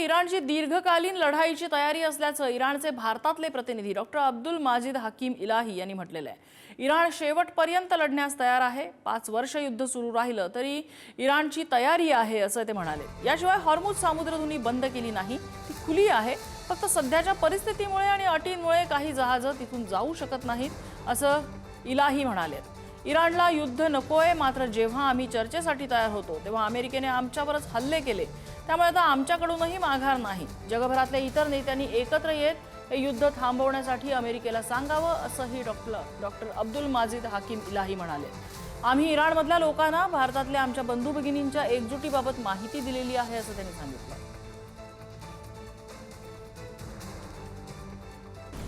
इराणची दीर्घकालीन लढाईची तयारी असल्याचं इराणचे भारतातले प्रतिनिधी डॉक्टर अब्दुल माजिद हकीम इलाही यांनी म्हटलेलं आहे। इराण शेवटपर्यंत लढण्यास तयार आहे। 5 वर्ष युद्ध सुरू राहिलं तरी इराणची तयारी आहे असं ते म्हणाले। याशिवाय हॉर्मुझ सामुद्रधुनी बंद केली नाही, ती खुली आहे। फक्त सध्याच्या परिस्थितीमुळे आणि अटींमुळे काही जहाजं तिथून जाऊ शकत नाहीत असं इलाही म्हणाले। इराणला युद्ध नकोय, मात्र जेव्हा आम्ही चर्चेसाठी तयार होतो तेव्हा अमेरिकेने आमच्यावरच हल्ले केले, त्यामुळे आता आमच्याकडूनही माघार नाही। जगभरातल्या इतर नेत्यांनी एकत्र येत हे युद्ध थांबवण्यासाठी अमेरिकेला सांगावं असंही डॉक्टर अब्दुल माजिद हकीम इलाही म्हणाले। आम्ही इराणमधल्या लोकांना भारतातल्या आमच्या बंधू भगिनींच्या एकजुटीबाबत माहिती दिलेली आहे असं त्यांनी सांगितलं।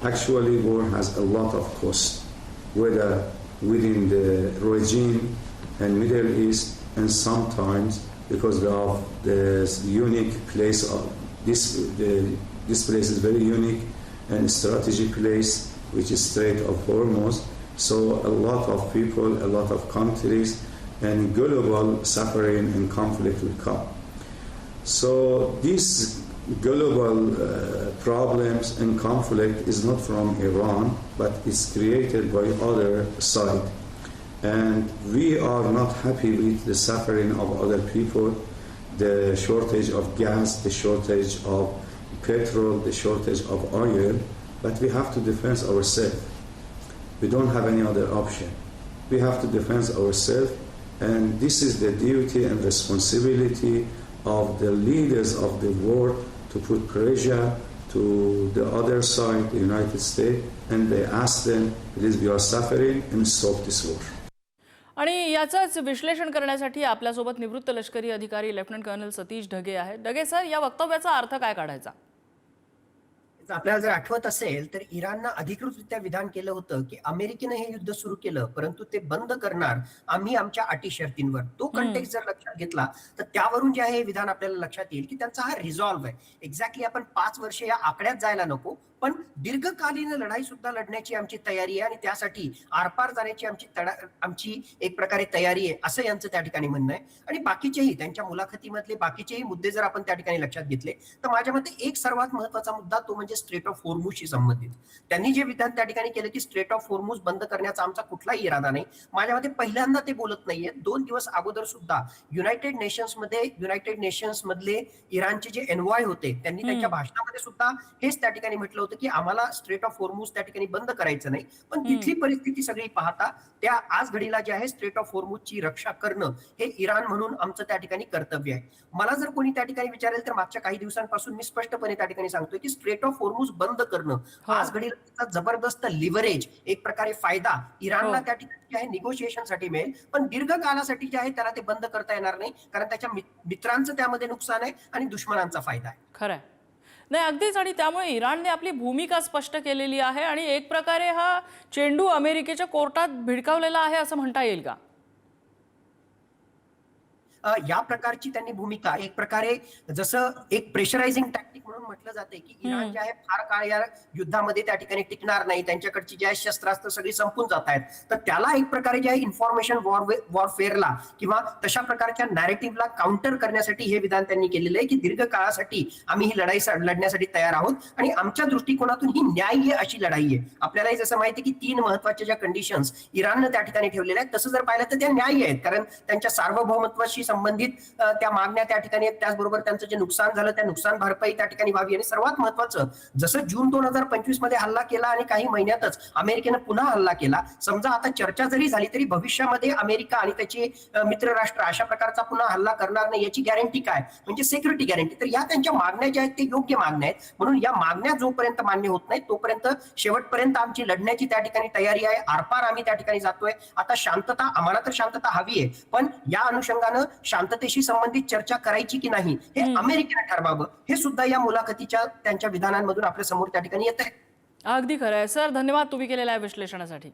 Actually, war has a lot of cost, whether within the regime and Middle East, and sometimes because of this unique place of this place is very unique and strategic place, which is Strait of Hormuz. So a lot of people, a lot of countries, and global suffering and conflict will come. So these global problems and conflict is not from Iran, but is created by other side, and we are not happy with the suffering of other people, the shortage of gas, the shortage of petrol, the shortage of oil, but we have to defend ourselves. We don't have any other option. We have to defend ourselves, and this is the duty and responsibility of the leaders of the world to put pressure to the other side, the United States, and they ask them, please, we are suffering, and stop this war. आणि याचाच विश्लेषण करण्यासाठी आपल्यासोबत निवृत्त लष्करी अधिकारी lieutenant colonel Satish Dhage आहेत। Dhage sir, या वक्तव्याचा अर्थ काय काढायचा? आपल्याला जर आठवत असेल तर इराणनं अधिकृतरित्या विधान केलं होतं की अमेरिकेने हे युद्ध सुरू केलं, परंतु ते बंद करणार आम्ही आमच्या अटी शर्तींवर। तो कंटेक्स्ट जर लक्षात घेतला तर त्यावरून जे आहे हे विधान आपल्याला लक्षात येईल की त्यांचा हा रिझॉल्व्ह आहे। एक्झॅक्टली आपण 5 वर्ष या आकड्यात जायला नको, पण दीर्घकालीन लढाई सुद्धा लढण्याची आमची तयारी आहे आणि त्यासाठी आरपार जाण्याची आमची एक प्रकारे तयारी आहे असं यांचं त्या ठिकाणी म्हणणं आहे। आणि बाकीचेही त्यांच्या मुलाखतीमधले बाकीचेही मुद्दे जर आपण त्या ठिकाणी लक्षात घेतले तर माझ्या मते एक सर्वात महत्त्वाचा मुद्दा तो म्हणजे स्ट्रेट ऑफ हॉर्मुझशी संबंधित त्यांनी जे विधान त्या ठिकाणी केलं की स्ट्रेट ऑफ हॉर्मुझ बंद करण्याचा आमचा कुठलाही इरादा नाही। माझ्या मते पहिल्यांदा ते बोलत नाहीये, 2 दिवस अगोदर सुद्धा युनायटेड नेशन्स मधले इराणचे जे एन्वॉय होते त्यांनी त्यांच्या भाषणामध्ये सुद्धा हेच त्या ठिकाणी म्हटलं की आम्हाला स्ट्रेट ऑफ हॉर्मुझ त्या ठिकाणी बंद करायचं नाही, पण तिथली परिस्थिती सगळी पाहता त्या आज घडीला जे आहे स्ट्रेट ऑफ हॉर्मुझची रक्षा करणं हे इराण म्हणून आमचं त्या ठिकाणी कर्तव्य आहे। मला जर कोणी त्या ठिकाणी विचारेल तर मागच्या काही दिवसांपासून मी स्पष्टपणे त्या ठिकाणी सांगतोय की स्ट्रेट ऑफ हॉर्मुझ बंद करणं आज घडीला त्याचा जबरदस्त लिव्हरेज, एक प्रकारे फायदा इराणला त्या ठिकाणी आहे निगोशिएशनसाठी मिळेल, पण दीर्घकालासाठी जे आहे त्याला ते बंद करता येणार नाही, कारण त्याच्या मित्रांचं त्यामध्ये नुकसान आहे आणि दुश्मनांचा फायदा आहे। खरं आहे नाही, अगदीच। आणि त्यामुळे इराणने आपली भूमिका स्पष्ट केलेली आहे आणि एक प्रकारे हा चेंडू अमेरिकेच्या कोर्टात भिडकावलेला आहे असं म्हणता येईल का? या प्रकारची त्यांनी भूमिका एक प्रकारे जसं एक प्रेशरायझिंग टॅक्टिक म्हणून म्हटलं जाते की इराण जे आहे फार काळ या युद्धामध्ये त्या ठिकाणी टिकणार नाही, त्यांच्याकडची जे आहे शस्त्रास्त्र सगळी संपून जात आहेत, तर त्याला एक प्रकारे जे आहे इन्फॉर्मेशन वॉरफेअरला किंवा तशा प्रकारच्या नॅरेटिव्हला काउंटर करण्यासाठी हे विधान त्यांनी केलेलं आहे की दीर्घकाळासाठी आम्ही ही लढाई लढण्यासाठी तयार आहोत आणि आमच्या दृष्टिकोनातून ही न्याय्य अशी लढाई आहे। आपल्यालाही जसं माहिती की 3 महत्वाच्या ज्या कंडिशन्स इराणनं त्या ठिकाणी ठेवलेल्या आहेत तसं जर पाहिलं तर त्या न्याय्य आहेत, कारण त्यांच्या सार्वभौमत्वाशी संबंधित त्या मागण्या त्या ठिकाणी आहेत, त्याचबरोबर त्यांचं जे नुकसान झालं त्या नुकसान भरपाई त्या ठिकाणी व्हावी, आणि सर्वात महत्वाचं जसं जून 2025 मध्ये हल्ला केला आणि काही महिन्यातच अमेरिकेनं पुन्हा हल्ला केला, समजा आता चर्चा जरी झाली तरी भविष्यामध्ये अमेरिका आणि त्याचे मित्र राष्ट्र अशा प्रकारचा पुन्हा हल्ला करणार नाही याची गॅरंटी काय, म्हणजे सिक्युरिटी गॅरंटी। तर या त्यांच्या मागण्या ज्या आहेत ते योग्य मागण्या आहेत, म्हणून या मागण्या जोपर्यंत मान्य होत नाही तोपर्यंत शेवटपर्यंत आमची लढण्याची त्या ठिकाणी तयारी आहे, आरपार आम्ही त्या ठिकाणी जातोय। आता शांतता, आम्हाला तर शांतता हवी आहे, पण या अनुषंगानं शांततेशी संबंधित चर्चा करायची की नाही हे अमेरिकेने ठरवावं, हे सुद्धा या मुलाखतीच्या त्यांच्या विधानांमधून आपल्या समोर त्या ठिकाणी येत आहे। अगदी खरं आहे सर, धन्यवाद तुम्ही केलेल्या विश्लेषणासाठी।